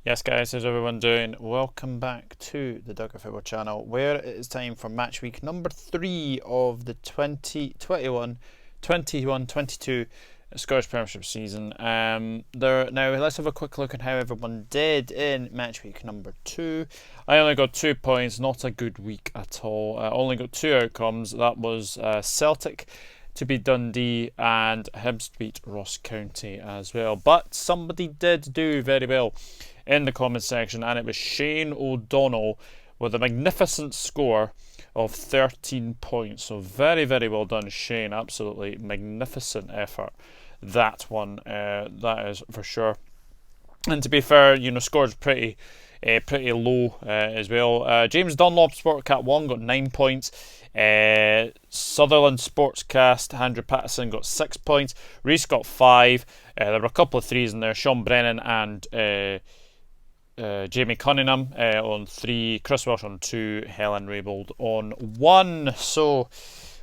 Yes guys, how's everyone doing? Welcome back to the Dugger Football channel, where it is time for match week number 3 of the 2021-22 Scottish Premiership season. Now let's have a quick look at how everyone did in match week number 2. I only got 2 points, not a good week at all. I only got 2 outcomes. That was Celtic to beat Dundee and Hibs to beat Ross County as well. But somebody did do very well in the comment section, and it was Shane O'Donnell with a magnificent score of 13 points. So very, very well done, Shane. Absolutely magnificent effort. That one, that is for sure. And to be fair, scores pretty low as well. James Dunlop Sportcat 1 got 9 points. Sutherland Sportscast Andrew Patterson got 6 points. Reese got 5. There were a couple of threes in there. Sean Brennan and Jamie Cunningham on 3, Chris Welsh on 2, Helen Raybould on 1. So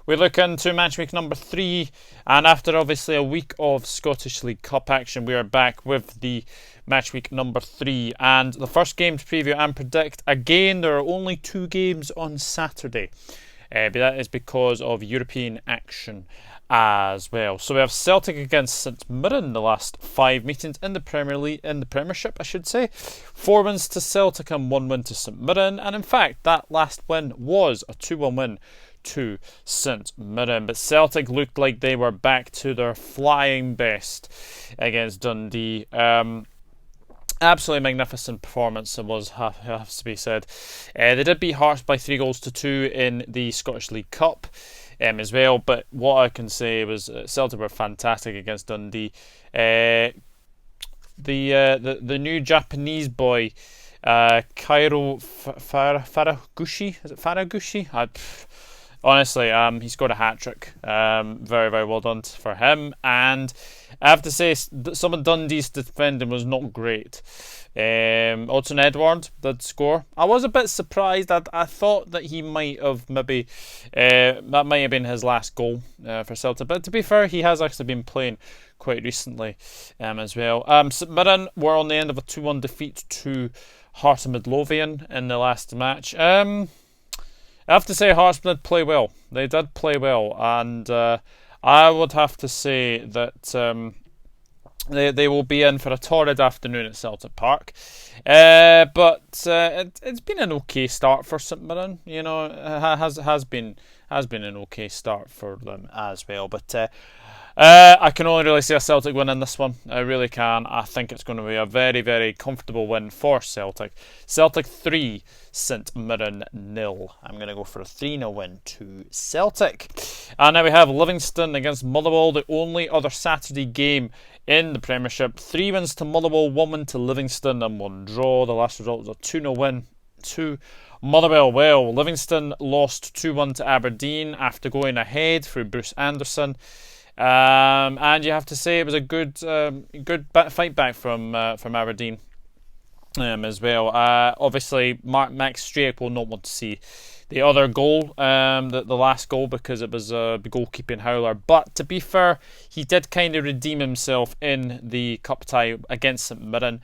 we look into match week number 3, and after obviously a week of Scottish League Cup action, we are back with the match week number 3, and the first game to preview and predict. Again, there are only 2 games on Saturday, but that is because of European action as well. So we have Celtic against St Mirren, the last 5 meetings in the Premiership, I should say. 4 wins to Celtic and 1 win to St Mirren, and in fact that last win was a 2-1 win to St Mirren. But Celtic looked like they were back to their flying best against Dundee. Absolutely magnificent performance, it was, has to be said. They did beat Hearts by 3-2 in the Scottish League Cup as well, but what I can say was Celtic were fantastic against Dundee. The new Japanese boy, Kairo Faraguchi, is it Faraguchi? Honestly, he scored a hat-trick. Very, very well done for him. And I have to say, some of Dundee's defending was not great. Odson Edward did score. I was a bit surprised. I thought that he might have maybe... that might have been his last goal for Celtic. But to be fair, he has actually been playing quite recently as well. St Mirren were on the end of a 2-1 defeat to Hearts of Midlothian in the last match. I have to say Hearts did play well. They did play well, and I would have to say that they will be in for a torrid afternoon at Celtic Park. But it's been an okay start for St Mirren. It has been an okay start for them as well. But I can only really see a Celtic win in this one. I really can. I think it's going to be a very, very comfortable win for Celtic. Celtic 3, St Mirren 0. I'm going to go for a 3-0 win to Celtic. And now we have Livingston against Mullervall, the only other Saturday game in the Premiership. 3 wins to Mullervall, 1 win to Livingston, and 1 draw. The last result was a 2-0 win to Motherwell. Well, Livingston lost 2-1 to Aberdeen after going ahead through Bruce Anderson. And you have to say it was a good fight back from Aberdeen as well. Obviously, Max Strake will not want to see the other goal, the last goal, because it was a goalkeeping howler. But to be fair, he did kind of redeem himself in the cup tie against St Mirren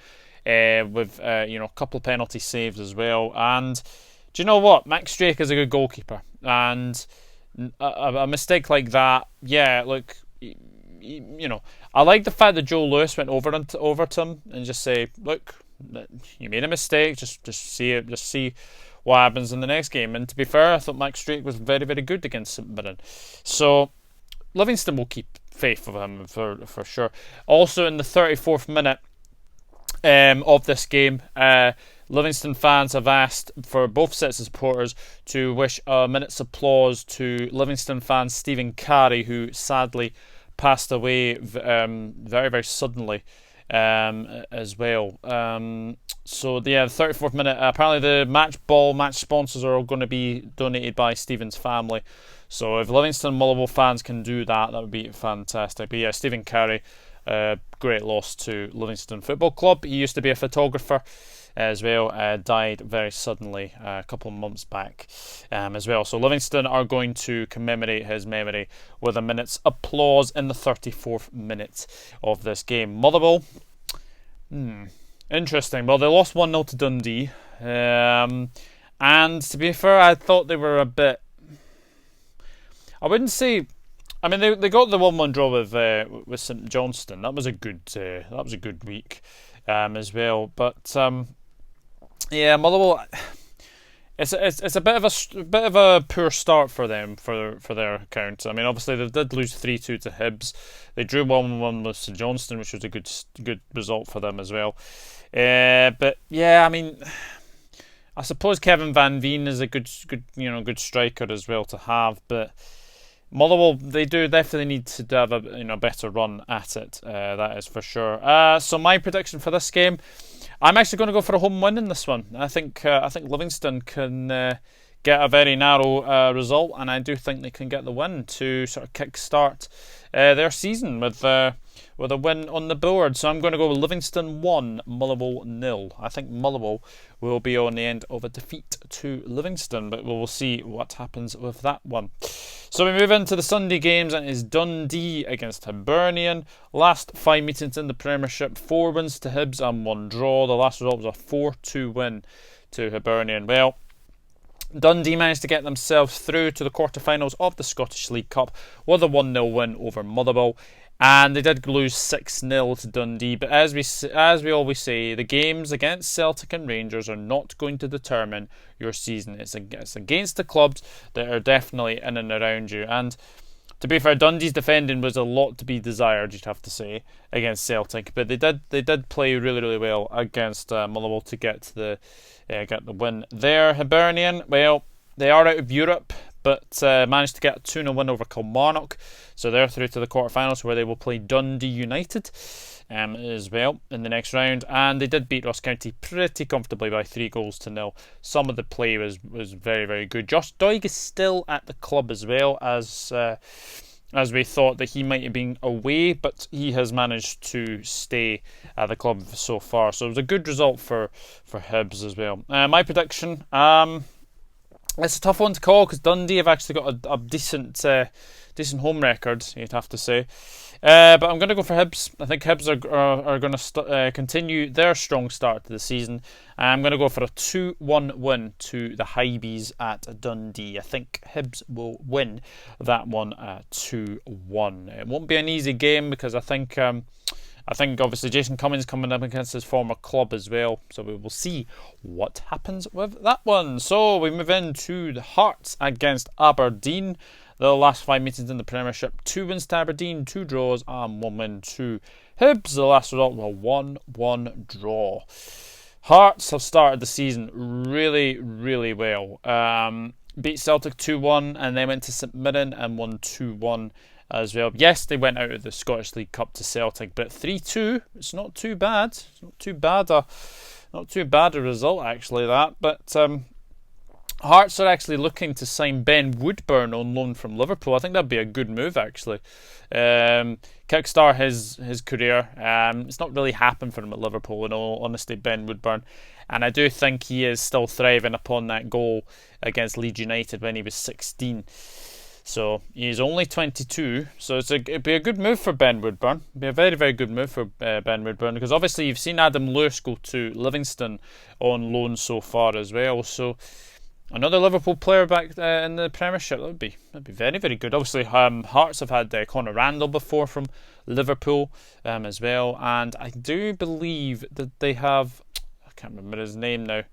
with a couple of penalty saves as well. And do you know what? Max Strake is a good goalkeeper, and a mistake like that, yeah, look. I like the fact that Joe Lewis went over to him and just say, look, you made a mistake, just see what happens in the next game. And to be fair, I thought Max Strake was very, very good against St Mirren. So Livingston will keep faith of him for sure. Also in the 34th minute of this game, Livingston fans have asked for both sets of supporters to wish a minute's applause to Livingston fan Stephen Carey, who sadly passed away very, very suddenly as well. So the 34th minute, apparently the match sponsors are all going to be donated by Stephen's family. So if Livingston Mullervall fans can do that, that would be fantastic. But yeah, Stephen Carey, great loss to Livingston Football Club. He used to be a photographer as well, died very suddenly a couple of months back as well. So Livingston are going to commemorate his memory with a minute's applause in the 34th minute of this game. Motherwell, Interesting. Well, they lost 1-0 to Dundee. And to be fair, I thought they were a bit... I wouldn't say... I mean, they got the 1-1 draw with St Johnstone. That was a good week as well. But yeah, Motherwell... It's a bit of a poor start for them for their account. I mean, obviously they did lose 3-2 to Hibs. They drew 1-1 with St Johnstone, which was a good result for them as well. But yeah, I mean, I suppose Kevin Van Veen is a good good striker as well to have. But Motherwell, they do definitely need to have a better run at it. That is for sure. So my prediction for this game. I'm actually going to go for a home win in this one. I think Livingston can get a very narrow result, and I do think they can get the win to sort of kick-start their season with a win on the board. So I'm going to go with Livingston 1, Mullervall 0. I think Mullervall will be on the end of a defeat to Livingston, but we will see what happens with that one. So we move into the Sunday games, and it is Dundee against Hibernian. Last 5 meetings in the Premiership, 4 wins to Hibs and 1 draw. The last result was a 4-2 win to Hibernian. Well, Dundee managed to get themselves through to the quarterfinals of the Scottish League Cup with a 1-0 win over Motherwell. And they did lose 6-0 to Dundee. But as we always say, the games against Celtic and Rangers are not going to determine your season. It's against the clubs that are definitely in and around you. And to be fair, Dundee's defending was a lot to be desired, you'd have to say, against Celtic. But they did play really, really well against Mullervall to get the win there. Hibernian, well, they are out of Europe, but managed to get a 2-0 win over Kilmarnock. So they're through to the quarterfinals, where they will play Dundee United as well in the next round. And they did beat Ross County pretty comfortably by 3-0. Some of the play was very, very good. Josh Doig is still at the club as well, as we thought that he might have been away, but he has managed to stay at the club so far. So it was a good result for Hibs as well. My prediction... it's a tough one to call because Dundee have actually got a decent home record, you'd have to say. But I'm going to go for Hibs. I think Hibs are going to continue their strong start to the season. I'm going to go for a 2-1 win to the Hibees at Dundee. I think Hibs will win that one 2-1. It won't be an easy game because I think obviously Jason Cummings coming up against his former club as well. So we will see what happens with that one. So we move into the Hearts against Aberdeen. The last 5 meetings in the Premiership, 2 wins to Aberdeen, 2 draws and 1 win to Hibs. The last result was a 1-1 draw. Hearts have started the season really, really well. Beat Celtic 2-1 and then went to St Mirren and won 2-1 as well. Yes, they went out of the Scottish League Cup to Celtic, but 3-2, it's not too bad. It's not too bad a result actually, that. But Hearts are actually looking to sign Ben Woodburn on loan from Liverpool. I think that'd be a good move actually. Kickstart his career. It's not really happened for him at Liverpool in all honesty, Ben Woodburn. And I do think he is still thriving upon that goal against Leeds United when he was 16. So he's only 22, so it'd be a good move for Ben Woodburn. It'd be a very, very good move for Ben Woodburn, because obviously you've seen Adam Lewis go to Livingston on loan so far as well. So another Liverpool player back in the Premiership, that'd be very, very good. Obviously, Hearts have had Conor Randall before from Liverpool as well, and I do believe that they have, I can't remember his name now.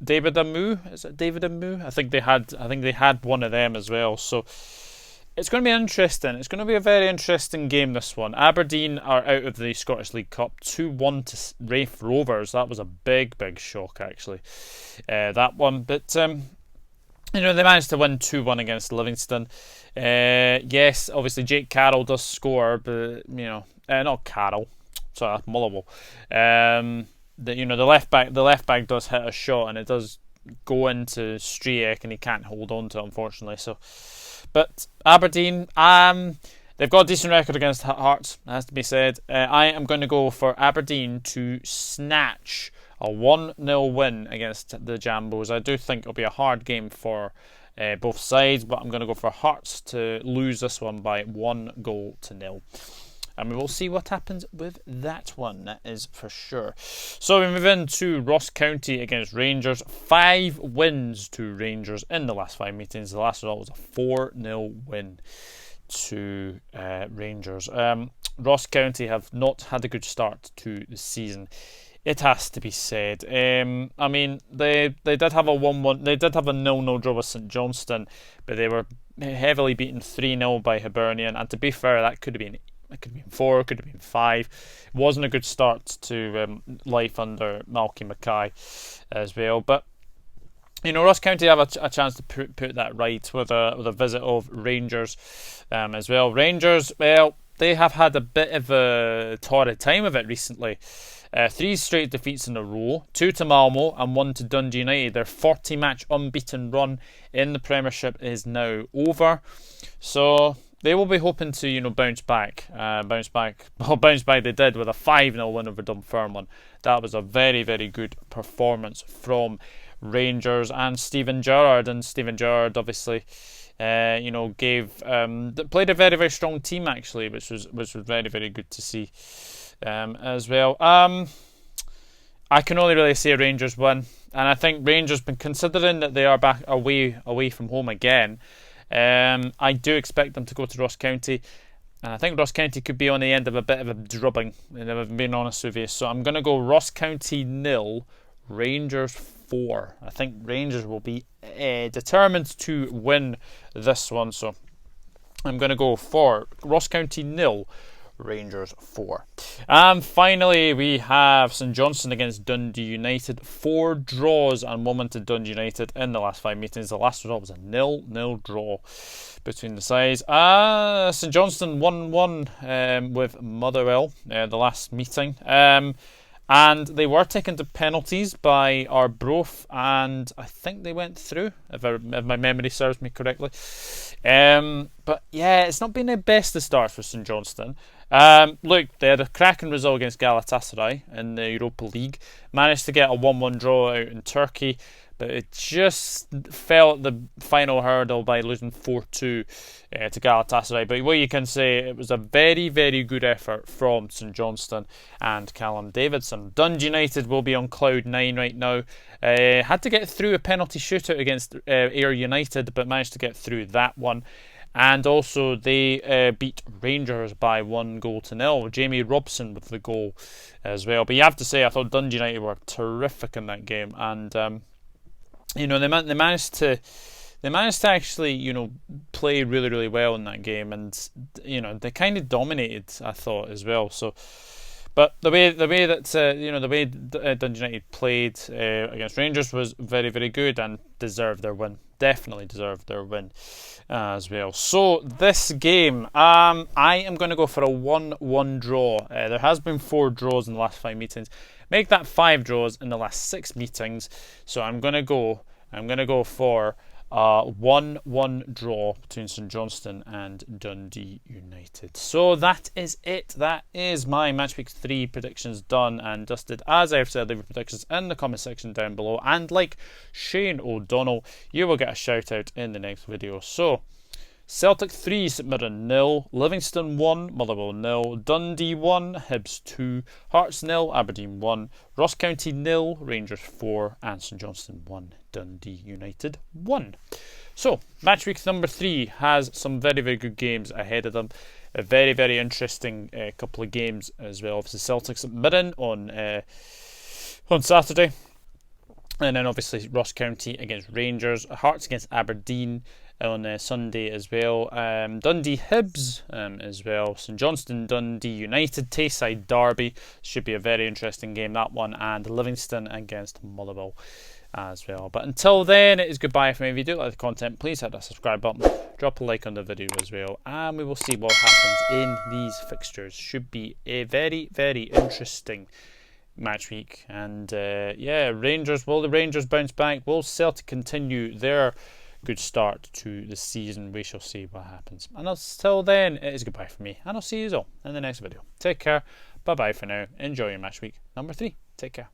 David Amu, is it David Amu? I think they had one of them as well. So it's going to be interesting. It's going to be a very interesting game, this one. Aberdeen are out of the Scottish League Cup, 2-1 to Raith Rovers. That was a big, big shock actually. That one, but they managed to win 2-1 against Livingston. Yes, obviously Jake Carroll does score, but not Carroll. Sorry, Mullervall. The left back does hit a shot and it does go into Striek and he can't hold on to it, unfortunately. So, but Aberdeen, they've got a decent record against Hearts, it has to be said. I am going to go for Aberdeen to snatch a 1-0 win against the Jambos. I do think it'll be a hard game for both sides, but I'm going to go for Hearts to lose this one by 1-0. and we will see what happens with that one, that is for sure. So we move into Ross County against Rangers. 5 wins to Rangers in the last 5 meetings. The last result was a 4-0 win to Rangers. Ross County have not had a good start to the season, it has to be said. I mean, they did have a 1-1. They did have a 0-0 draw with St Johnstone, but they were heavily beaten 3-0 by Hibernian. And to be fair, that could have been 4, could have been 5. It wasn't a good start to life under Malky Mackay as well. But you know, Ross County have a chance to put that right with a visit of Rangers as well. Rangers, well, they have had a bit of a torrid time of it recently. 3 straight defeats in a row, 2 to Malmo and 1 to Dundee United. Their 40-match unbeaten run in the Premiership is now over. So they will be hoping to, you know, bounce back. Bounce back they did with a 5-0 win over Dunfermline. That was a very, very good performance from Rangers and Steven Gerrard. And Steven Gerrard obviously you know, played a very, very strong team actually, which was very, very good to see as well. I can only really say Rangers win, and I think Rangers, been considering that they are back away from home again, I do expect them to go to Ross County, and I think Ross County could be on the end of a bit of a drubbing, if I'm being honest with you. So I'm going to go Ross County 0, Rangers 4. I think Rangers will be determined to win this one, so I'm going to go for Ross County 0, Rangers 4. And finally, we have St Johnstone against Dundee United. 4 draws and 1 win to Dundee United in the last 5 meetings. The last result was a 0-0 draw between the sides. St Johnstone 1-1 with Motherwell the last meeting. And they were taken to penalties by Arbroath, and I think they went through, if my memory serves me correctly. But yeah, it's not been the best of starts for St Johnstone. Look, they had a cracking result against Galatasaray in the Europa League. Managed to get a 1-1 draw out in Turkey, but it just fell at the final hurdle by losing 4-2 to Galatasaray. But what you can say, it was a very, very good effort from St Johnstone and Callum Davidson. Dundee United will be on cloud 9 right now. Had to get through a penalty shootout against Ayr United, but managed to get through that one. And also they beat Rangers by 1-0. Jamie Robson with the goal as well. But you have to say, I thought Dundee United were terrific in that game, and you know, they managed to actually, you know, play really, really well in that game, and you know, they kind of dominated, I thought, as well. So, but the way that you know, the way Dundee United played against Rangers was very, very good and deserved their win. Definitely deserved their win as well. So this game, I am going to go for a 1-1 draw. There has been 4 draws in the last 5 meetings. Make that 5 draws in the last 6 meetings. So I'm going to go for a 1-1 draw between St Johnstone and Dundee United. So that is it. That is my Matchweek 3 predictions done and dusted. As I've said, leave your predictions in the comment section down below. And like Shane O'Donnell, you will get a shout out in the next video. So, Celtic 3, St Mirren 0, Livingston 1, Mullervall 0, Dundee 1, Hibs 2, Hearts 0, Aberdeen 1, Ross County 0, Rangers 4, and St Johnstone 1, Dundee United 1. So, match week number 3 has some very, very good games ahead of them. A very, very interesting couple of games as well. Obviously, Celtic St Mirren on Saturday. And then obviously Ross County against Rangers, Hearts against Aberdeen on Sunday as well. Dundee Hibs as well. St Johnstone Dundee United, Tayside Derby. Should be a very interesting game, that one. And Livingston against Mullervall as well. But until then, it is goodbye from me. If you do like the content, please hit that subscribe button, drop a like on the video as well, and we will see what happens in these fixtures. Should be a very, very interesting match week. And yeah, will the Rangers bounce back? Will Celtic continue their good start to the season? We shall see what happens. And until then, it is goodbye from me, and I'll see you all in the next video. Take care. Bye bye for now. Enjoy your match week number 3. Take care.